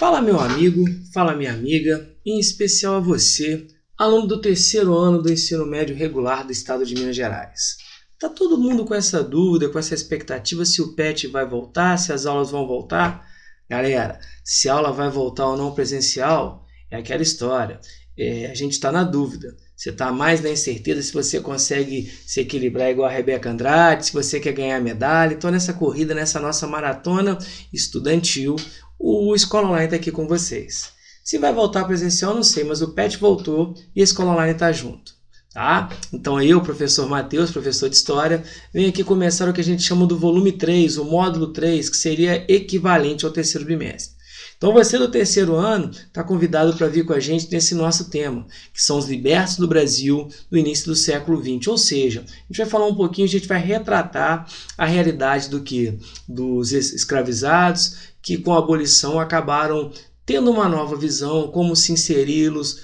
Fala meu amigo, fala minha amiga, em especial a você, aluno do terceiro ano do ensino médio regular do estado de Minas Gerais. Tá todo mundo com essa dúvida, com essa expectativa se o PET vai voltar, se as aulas vão voltar? Galera, se a aula vai voltar ou não presencial, é aquela história. A gente está na dúvida. Você está mais na incerteza se você consegue se equilibrar igual a Rebeca Andrade, se você quer ganhar medalha. Então nessa corrida, nessa nossa maratona estudantil, o Escola Online está aqui com vocês. Se vai voltar presencial, não sei, mas o PET voltou e a Escola Online está junto. Tá? Então eu, professor Matheus, professor de História, venho aqui começar o que a gente chama do volume 3, o módulo 3, que seria equivalente ao terceiro bimestre. Então você do terceiro ano está convidado para vir com a gente nesse nosso tema, que são os libertos do Brasil do início do século XX. Ou seja, a gente vai falar um pouquinho, a gente vai retratar a realidade dos escravizados que com a abolição acabaram tendo uma nova visão, como inseri-los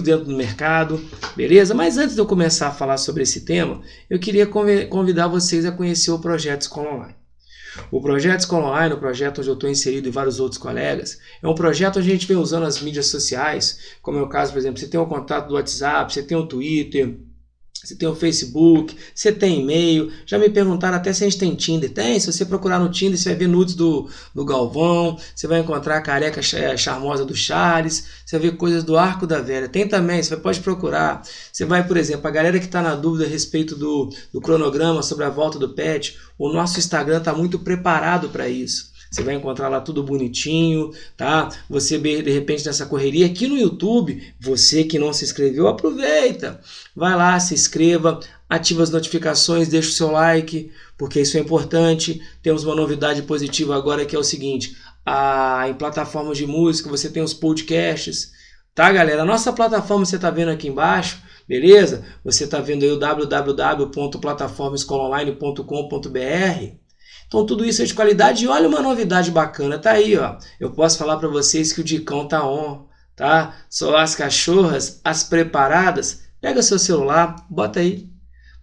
dentro do mercado, beleza? Mas antes de eu começar a falar sobre esse tema, eu queria convidar vocês a conhecer o projeto Escola Online. O projeto Escola Online, o projeto onde eu estou inserido e vários outros colegas, é um projeto onde a gente vem usando as mídias sociais, como é o caso, por exemplo, você tem um contato do WhatsApp, você tem o Twitter, você tem o Facebook, você tem e-mail. Já me perguntaram até se a gente tem Tinder. Tem, se você procurar no Tinder, você vai ver nudes do Galvão, você vai encontrar a careca charmosa do Charles, você vai ver coisas do Arco da Velha. Tem também, você pode procurar. Você vai, por exemplo, a galera que está na dúvida a respeito do cronograma sobre a volta do PET, o nosso Instagram está muito preparado para isso. Você vai encontrar lá tudo bonitinho, tá? Você de repente nessa correria aqui no YouTube, você que não se inscreveu, aproveita. Vai lá, se inscreva, ativa as notificações, deixa o seu like, porque isso é importante. Temos uma novidade positiva agora que é o seguinte, em plataformas de música você tem os podcasts, tá galera? A nossa plataforma você está vendo aqui embaixo, beleza? Você está vendo aí o www.plataformaescolaonline.com.br. Então tudo isso é de qualidade e olha uma novidade bacana, tá aí, ó. Eu posso falar para vocês que o Dicão tá on, tá? Só as cachorras, as preparadas, pega seu celular, bota aí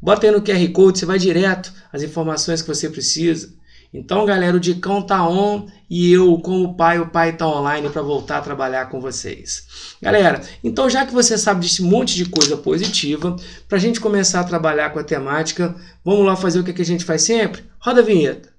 no QR Code, você vai direto às informações que você precisa. Então galera, o Dicão tá on e eu como pai, o pai tá online para voltar a trabalhar com vocês. Galera, então já que você sabe desse monte de coisa positiva, pra gente começar a trabalhar com a temática, vamos lá fazer o que a gente faz sempre? Roda a vinheta.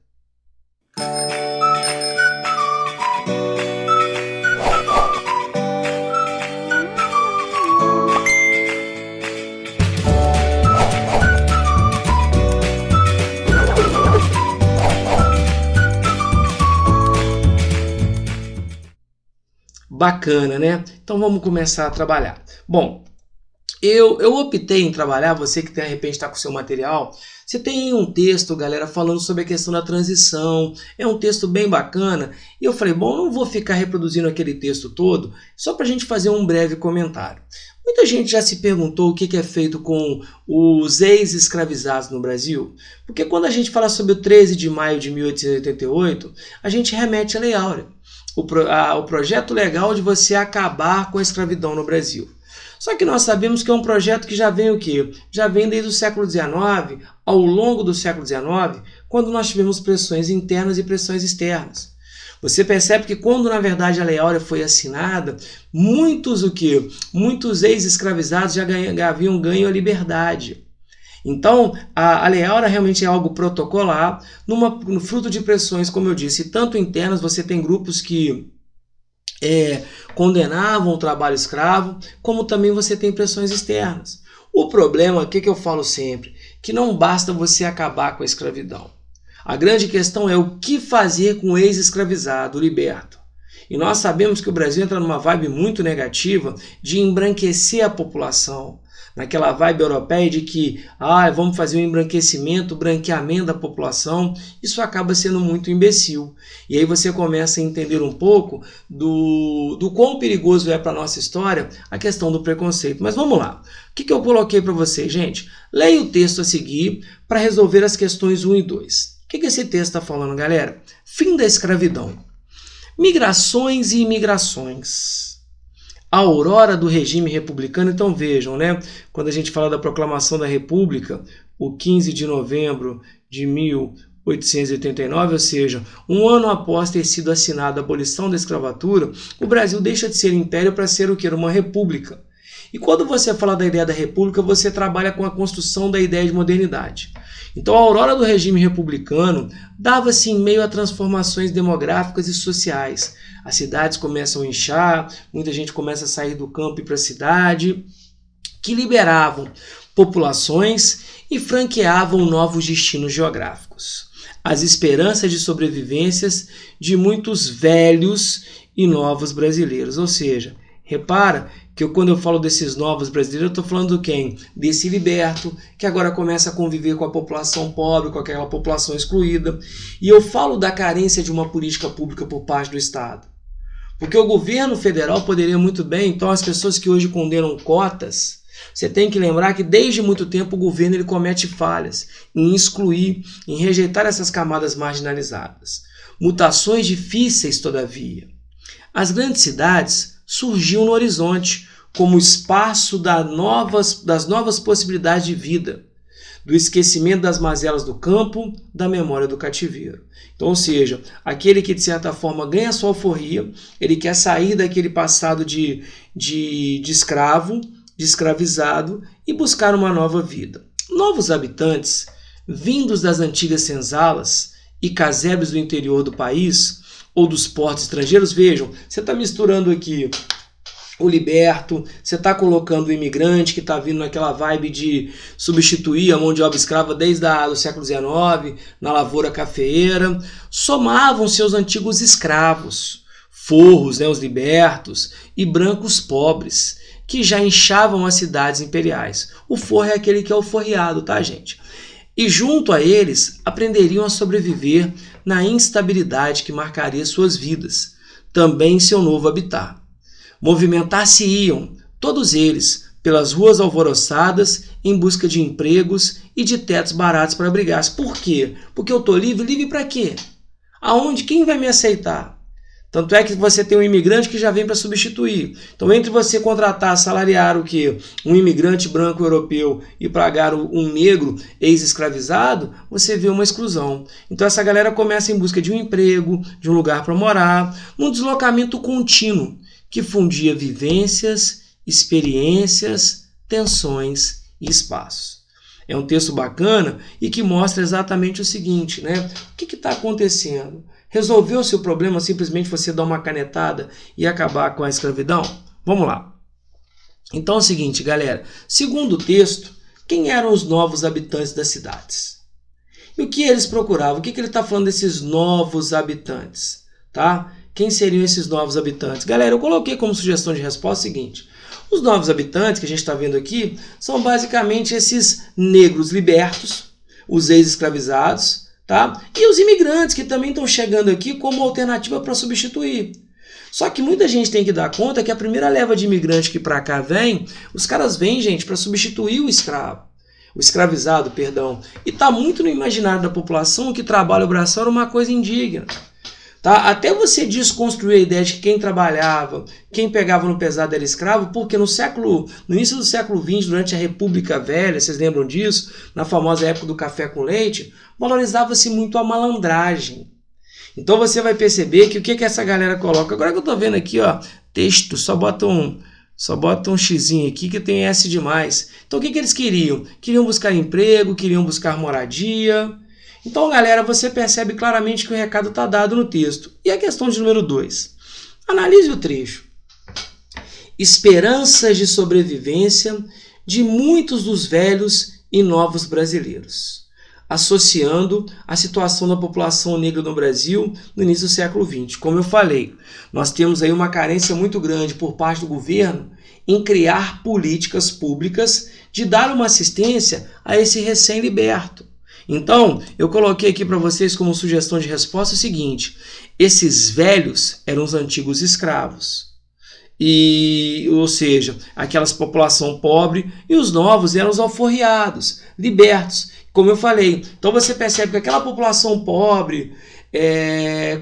Bacana, né? Então vamos começar a trabalhar. Bom, eu optei em trabalhar, você que de repente está com o seu material, você tem um texto, galera, falando sobre a questão da transição, é um texto bem bacana, e eu falei, bom, não vou ficar reproduzindo aquele texto todo, só para a gente fazer um breve comentário. Muita gente já se perguntou o que é feito com os ex-escravizados no Brasil, porque quando a gente fala sobre o 13 de maio de 1888, a gente remete à Lei Áurea. O projeto legal de você acabar com a escravidão no Brasil. Só que nós sabemos que é um projeto que já vem o quê? Já vem desde o século XIX, ao longo do século XIX, quando nós tivemos pressões internas e pressões externas. Você percebe que quando na verdade a Lei Áurea foi assinada, muitos ex-escravizados já haviam ganho a liberdade. Então, a Lei Áurea realmente é algo protocolar, no fruto de pressões, como eu disse, tanto internas, você tem grupos que condenavam o trabalho escravo, como também você tem pressões externas. O problema, o que eu falo sempre, que não basta você acabar com a escravidão. A grande questão é o que fazer com o ex-escravizado, o liberto. E nós sabemos que o Brasil entra numa vibe muito negativa de embranquecer a população, naquela vibe europeia de que vamos fazer um embranquecimento, branqueamento da população, isso acaba sendo muito imbecil. E aí você começa a entender um pouco do quão perigoso é para a nossa história a questão do preconceito. Mas vamos lá. O que eu coloquei para vocês, gente? Leia o texto a seguir para resolver as questões 1 e 2. O que esse texto está falando, galera? Fim da escravidão. Migrações e imigrações. A aurora do regime republicano, então vejam, né? Quando a gente fala da proclamação da República, o 15 de novembro de 1888, 1889, ou seja, um ano após ter sido assinada a abolição da escravatura, o Brasil deixa de ser império para ser o que? Uma república. E quando você fala da ideia da república, você trabalha com a construção da ideia de modernidade. Então a aurora do regime republicano dava-se em meio a transformações demográficas e sociais. As cidades começam a inchar, muita gente começa a sair do campo e para a cidade, que liberavam populações e franqueavam novos destinos geográficos. As esperanças de sobrevivências de muitos velhos e novos brasileiros. Ou seja, repara que quando eu falo desses novos brasileiros, eu estou falando de quem? Desse liberto, que agora começa a conviver com a população pobre, com aquela população excluída. E eu falo da carência de uma política pública por parte do Estado. Porque o governo federal poderia muito bem, então as pessoas que hoje condenam cotas, você tem que lembrar que desde muito tempo o governo ele comete falhas em excluir, em rejeitar essas camadas marginalizadas. Mutações difíceis, todavia. As grandes cidades surgiam no horizonte como espaço das novas possibilidades de vida, do esquecimento das mazelas do campo, da memória do cativeiro. Então, ou seja, aquele que de certa forma ganha sua alforria, ele quer sair daquele passado de escravo, de escravizado e buscar uma nova vida. Novos habitantes, vindos das antigas senzalas e casebres do interior do país ou dos portos estrangeiros, vejam, você está misturando aqui o liberto, você está colocando o imigrante que está vindo naquela vibe de substituir a mão de obra escrava desde o século XIX, na lavoura cafeeira, somavam seus antigos escravos, forros, os libertos e brancos pobres, que já inchavam as cidades imperiais. O forro é aquele que é o forreado, tá, gente? E junto a eles, aprenderiam a sobreviver na instabilidade que marcaria suas vidas, também em seu novo habitat. Movimentar-se-iam, todos eles, pelas ruas alvoroçadas, em busca de empregos e de tetos baratos para abrigar-se. Por quê? Porque eu estou livre? Livre para quê? Aonde? Quem vai me aceitar? Tanto é que você tem um imigrante que já vem para substituir. Então, entre você contratar, salariar o quê? Um imigrante branco europeu e pagar um negro ex-escravizado, você vê uma exclusão. Então, essa galera começa em busca de um emprego, de um lugar para morar, num deslocamento contínuo que fundia vivências, experiências, tensões e espaços. É um texto bacana e que mostra exatamente o seguinte, né? O que está acontecendo? Resolveu-se o problema simplesmente você dar uma canetada e acabar com a escravidão? Vamos lá. Então é o seguinte, galera. Segundo o texto, quem eram os novos habitantes das cidades? E o que eles procuravam? O que ele está falando desses novos habitantes? Tá? Quem seriam esses novos habitantes? Galera, eu coloquei como sugestão de resposta o seguinte. Os novos habitantes que a gente está vendo aqui são basicamente esses negros libertos, os ex-escravizados, tá? E os imigrantes que também estão chegando aqui como alternativa para substituir. Só que muita gente tem que dar conta que a primeira leva de imigrante que para cá vem, os caras vêm, gente, para substituir o escravizado, perdão. E está muito no imaginário da população que trabalho braçal era uma coisa indigna. Tá? Até você desconstruir a ideia de que quem trabalhava, quem pegava no pesado era escravo, porque no início do século XX, durante a República Velha, vocês lembram disso? Na famosa época do café com leite, valorizava-se muito a malandragem. Então você vai perceber que o que essa galera coloca? Agora que eu estou vendo aqui, ó, texto, só bota um xizinho aqui que tem S demais. Então o que eles queriam? Queriam buscar emprego, queriam buscar moradia. Então, galera, você percebe claramente que o recado está dado no texto. E a questão de número 2. Analise o trecho. Esperanças de sobrevivência de muitos dos velhos e novos brasileiros, associando a situação da população negra no Brasil no início do século XX. Como eu falei, nós temos aí uma carência muito grande por parte do governo em criar políticas públicas de dar uma assistência a esse recém-liberto. Então, eu coloquei aqui para vocês como sugestão de resposta o seguinte: esses velhos eram os antigos escravos, ou seja, aquelas população pobre, e os novos eram os alforriados, libertos, como eu falei. Então você percebe que aquela população pobre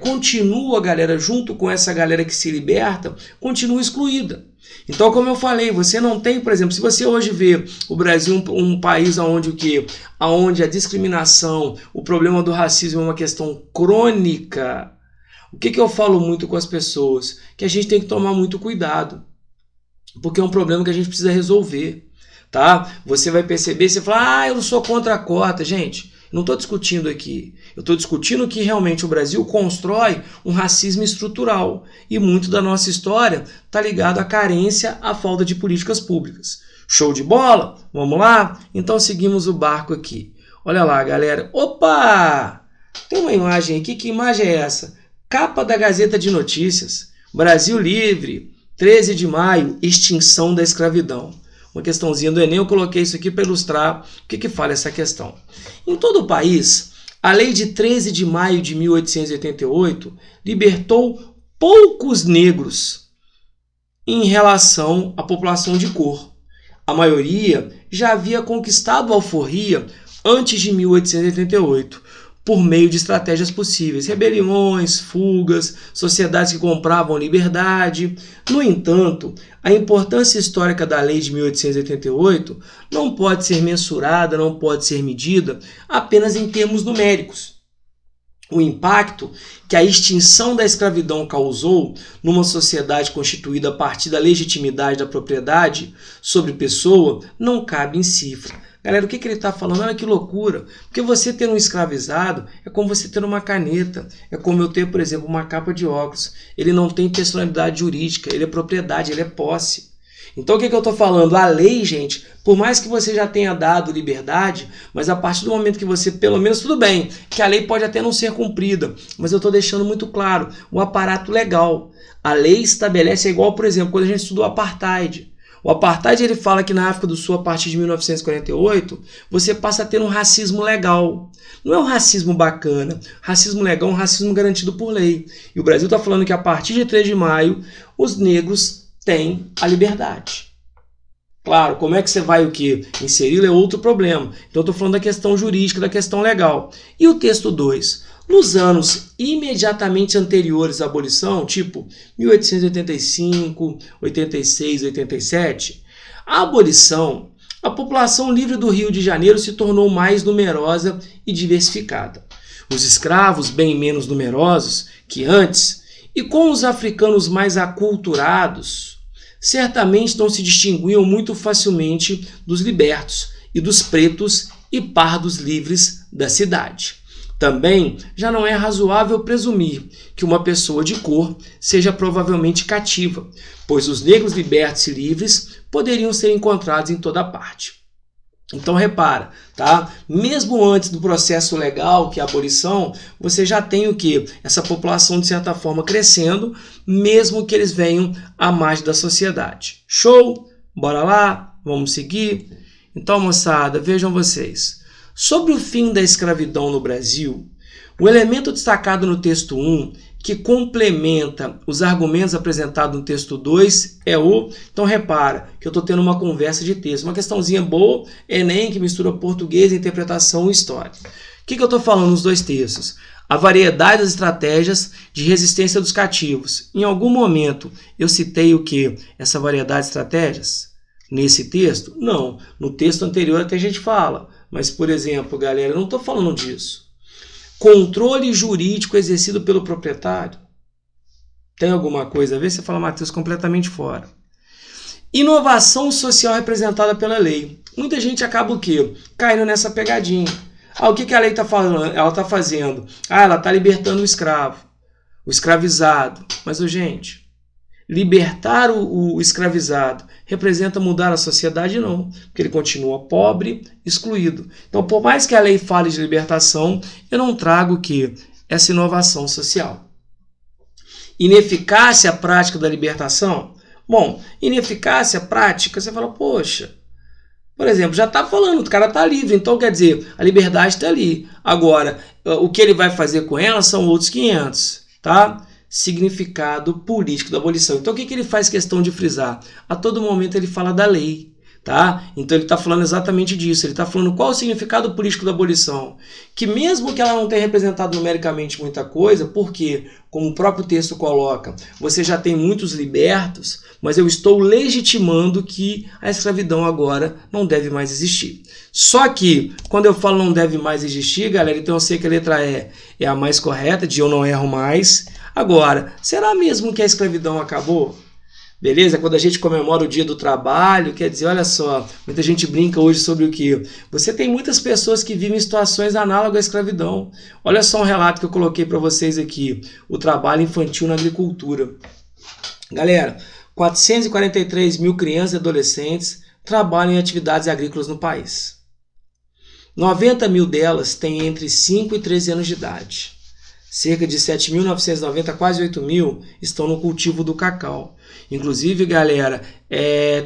continua, galera, junto com essa galera que se liberta, continua excluída. Então, como eu falei, você não tem, por exemplo, se você hoje vê o Brasil um país onde o quê? Onde a discriminação, o problema do racismo é uma questão crônica, o que eu falo muito com as pessoas? Que a gente tem que tomar muito cuidado, porque é um problema que a gente precisa resolver, tá? Você vai perceber, você fala, eu não sou contra a cota. Gente, não estou discutindo aqui. Eu estou discutindo que realmente o Brasil constrói um racismo estrutural e muito da nossa história está ligado à carência, à falta de políticas públicas. Show de bola? Vamos lá? Então seguimos o barco aqui. Olha lá, galera. Opa! Tem uma imagem aqui. Que imagem é essa? Capa da Gazeta de Notícias. Brasil Livre, 13 de maio, extinção da escravidão. Uma questãozinha do Enem, eu coloquei isso aqui para ilustrar o que fala essa questão. Em todo o país, a lei de 13 de maio de 1888 libertou poucos negros em relação à população de cor. A maioria já havia conquistado a alforria antes de 1888, por meio de estratégias possíveis, rebeliões, fugas, sociedades que compravam liberdade. No entanto, a importância histórica da lei de 1888 não pode ser mensurada, não pode ser medida apenas em termos numéricos. O impacto que a extinção da escravidão causou numa sociedade constituída a partir da legitimidade da propriedade sobre pessoa não cabe em cifra. Galera, o que ele está falando? Olha que loucura. Porque você ter um escravizado é como você ter uma caneta. É como eu ter, por exemplo, uma capa de óculos. Ele não tem personalidade jurídica, ele é propriedade, ele é posse. Então o que eu estou falando? A lei, gente, por mais que você já tenha dado liberdade, mas a partir do momento que você, pelo menos, tudo bem, que a lei pode até não ser cumprida, mas eu estou deixando muito claro, o aparato legal. A lei estabelece, é igual, por exemplo, quando a gente estudou o Apartheid. O Apartheid, ele fala que na África do Sul, a partir de 1948, você passa a ter um racismo legal. Não é um racismo bacana. Racismo legal é um racismo garantido por lei. E o Brasil está falando que a partir de 3 de maio, os negros têm a liberdade. Claro, como é que você vai o quê? Inseri-lo é outro problema. Então eu estou falando da questão jurídica, da questão legal. E o texto 2? Nos anos imediatamente anteriores à abolição, tipo 1885, 86, 87, a abolição, a população livre do Rio de Janeiro se tornou mais numerosa e diversificada. Os escravos, bem menos numerosos que antes, e com os africanos mais aculturados, certamente não se distinguiam muito facilmente dos libertos e dos pretos e pardos livres da cidade. Também já não é razoável presumir que uma pessoa de cor seja provavelmente cativa, pois os negros libertos e livres poderiam ser encontrados em toda parte. Então repara, tá? Mesmo antes do processo legal, que é a abolição, você já tem o quê? Essa população, de certa forma, crescendo, mesmo que eles venham à margem da sociedade. Show? Bora lá? Vamos seguir? Então, moçada, vejam vocês. Sobre o fim da escravidão no Brasil, o elemento destacado no texto 1, que complementa os argumentos apresentados no texto 2, é o... Então repara que eu estou tendo uma conversa de texto, uma questãozinha boa, Enem, que mistura português, interpretação e história. O que eu estou falando nos dois textos? A variedade das estratégias de resistência dos cativos. Em algum momento eu citei o que? Essa variedade de estratégias? Nesse texto? Não. No texto anterior até a gente fala. Mas, por exemplo, galera, eu não estou falando disso. Controle jurídico exercido pelo proprietário. Tem alguma coisa a ver? Você fala, Matheus, completamente fora. Inovação social representada pela lei. Muita gente acaba o quê? Caindo nessa pegadinha. O que a lei está falando? Ela está fazendo? Ela está libertando o escravo, o escravizado. Mas, gente, libertar o escravizado representa mudar a sociedade? Não, porque ele continua pobre, excluído. Então, por mais que a lei fale de libertação, eu não trago o quê? Essa inovação social. Ineficácia prática da libertação? Bom, ineficácia prática, você fala, poxa, por exemplo, já está falando, o cara está livre, então quer dizer, a liberdade está ali. Agora, o que ele vai fazer com ela são outros 500, tá? Significado político da abolição. Então o que ele faz questão de frisar? A todo momento ele fala da lei. Tá? Então ele está falando exatamente disso, ele está falando qual o significado político da abolição, que mesmo que ela não tenha representado numericamente muita coisa, porque, como o próprio texto coloca, você já tem muitos libertos, mas eu estou legitimando que a escravidão agora não deve mais existir. Só que, quando eu falo não deve mais existir, galera, então eu sei que a letra E é a mais correta, de eu não erro mais. Agora, será mesmo que a escravidão acabou? Beleza? Quando a gente comemora o dia do trabalho, quer dizer, olha só, muita gente brinca hoje sobre o quê? Você tem muitas pessoas que vivem em situações análogas à escravidão. Olha só um relato que eu coloquei para vocês aqui, o trabalho infantil na agricultura. Galera, 443 mil crianças e adolescentes trabalham em atividades agrícolas no país. 90 mil delas têm entre 5 e 13 anos de idade. Cerca de 7.990, quase 8 mil, estão no cultivo do cacau. Inclusive, galera,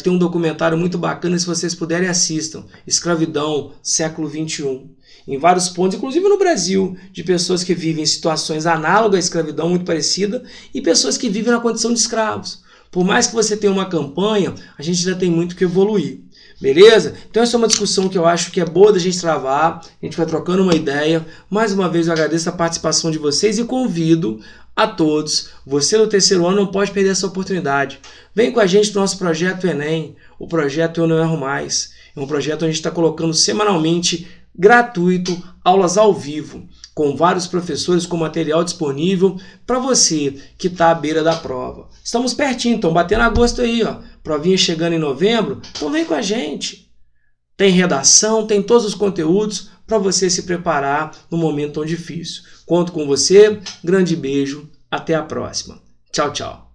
tem um documentário muito bacana, se vocês puderem assistam, Escravidão, século XXI. Em vários pontos, inclusive no Brasil, de pessoas que vivem em situações análogas à escravidão, muito parecida, e pessoas que vivem na condição de escravos. Por mais que você tenha uma campanha, a gente ainda tem muito que evoluir. Beleza? Então essa é uma discussão que eu acho que é boa da gente travar, a gente vai trocando uma ideia. Mais uma vez eu agradeço a participação de vocês e convido a todos, você no terceiro ano não pode perder essa oportunidade. Vem com a gente no nosso projeto Enem, o projeto Eu Não Erro Mais. É um projeto onde a gente está colocando semanalmente, gratuito, aulas ao vivo, com vários professores, com material disponível para você que está à beira da prova. Estamos pertinho, estão batendo agosto aí, ó. Provinha chegando em novembro, então vem com a gente. Tem redação, tem todos os conteúdos para você se preparar no momento tão difícil. Conto com você, grande beijo, até a próxima. Tchau, tchau.